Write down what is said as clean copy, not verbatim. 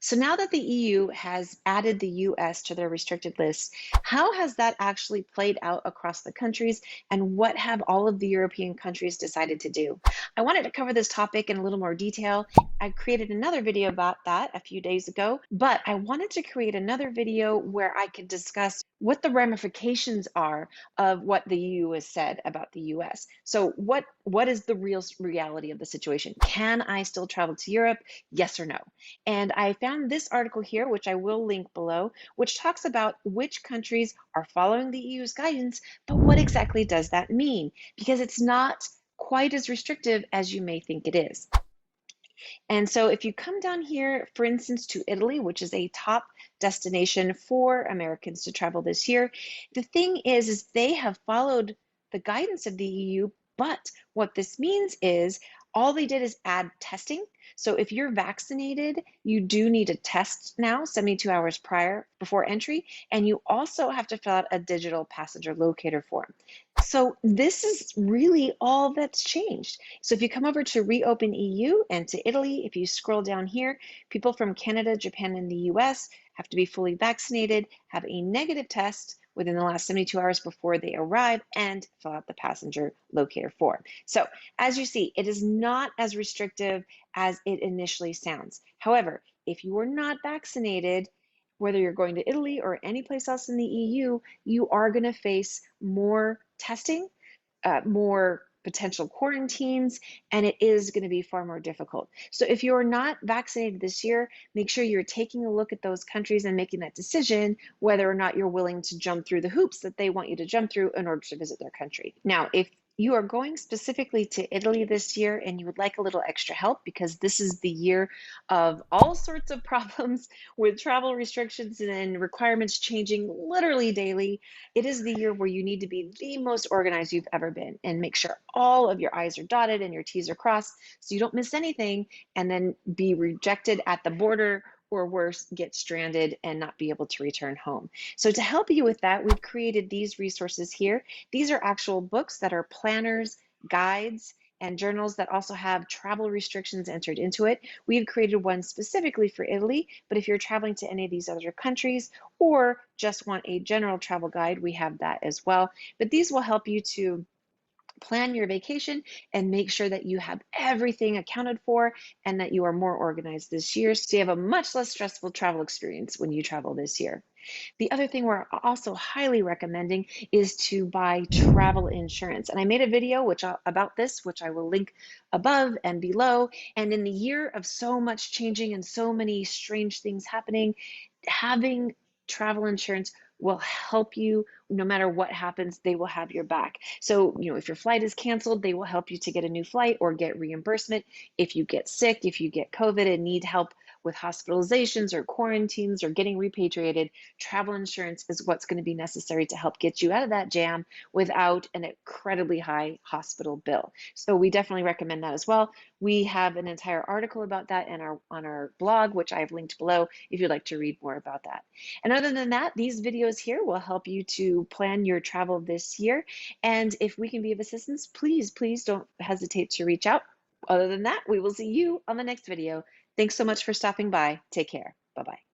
So now that the EU has added the US to their restricted list, how has that actually played out across the countries and what have all of the European countries decided to do? I wanted to cover this topic in a little more detail. I created another video about that a few days ago, but I wanted to create another video where I could discuss what the ramifications are of what the EU has said about the US. So what is the real reality of the situation? Can I still travel to Europe? Yes or no? And I found this article here, which I will link below, which talks about which countries are following the EU's guidance, but what exactly does that mean? Because it's not quite as restrictive as you may think it is. And so if you come down here, for instance, to Italy, which is a top destination for Americans to travel this year, the thing is they have followed the guidance of the EU, but what this means is all they did is add testing. So if you're vaccinated, you do need a test now 72 hours prior before entry, and you also have to fill out a digital passenger locator form. So this is really all that's changed. So if you come over to Reopen EU and to Italy, if you scroll down here, people from Canada, Japan, and the US have to be fully vaccinated, have a negative test within the last 72 hours before they arrive, and fill out the passenger locator form. So as you see, it is not as restrictive as it initially sounds. However, if you are not vaccinated, whether you're going to Italy or any place else in the EU, you are going to face more testing, more potential quarantines, and it is going to be far more difficult. So if you're not vaccinated this year, make sure you're taking a look at those countries and making that decision whether or not you're willing to jump through the hoops that they want you to jump through in order to visit their country. Now, if you are going specifically to Italy this year and you would like a little extra help because this is the year of all sorts of problems with travel restrictions and requirements changing literally daily, it is the year where you need to be the most organized you've ever been and make sure all of your I's are dotted and your T's are crossed so you don't miss anything and then be rejected at the border or worse, get stranded and not be able to return home. So to help you with that, we've created these resources here. These are actual books that are planners, guides, and journals that also have travel restrictions entered into it. We've created one specifically for Italy, but if you're traveling to any of these other countries or just want a general travel guide, we have that as well. But these will help you to plan your vacation and make sure that you have everything accounted for and that you are more organized this year so you have a much less stressful travel experience when you travel this year. The other thing we're also highly recommending is to buy travel insurance. And I made a video about this, which I will link above and below. And in the year of so much changing and so many strange things happening, having travel insurance will help you no matter what happens. They will have your back. So, if your flight is canceled, they will help you to get a new flight or get reimbursement. If you get sick, if you get COVID and need help with hospitalizations or quarantines or getting repatriated, travel insurance is what's going to be necessary to help get you out of that jam without an incredibly high hospital bill. So we definitely recommend that as well. We have an entire article about that on our blog, which I've linked below if you'd like to read more about that. And other than that, these videos here will help you to plan your travel this year. And if we can be of assistance, please don't hesitate to reach out. Other than that, we will see you on the next video. Thanks so much for stopping by. Take care. Bye-bye.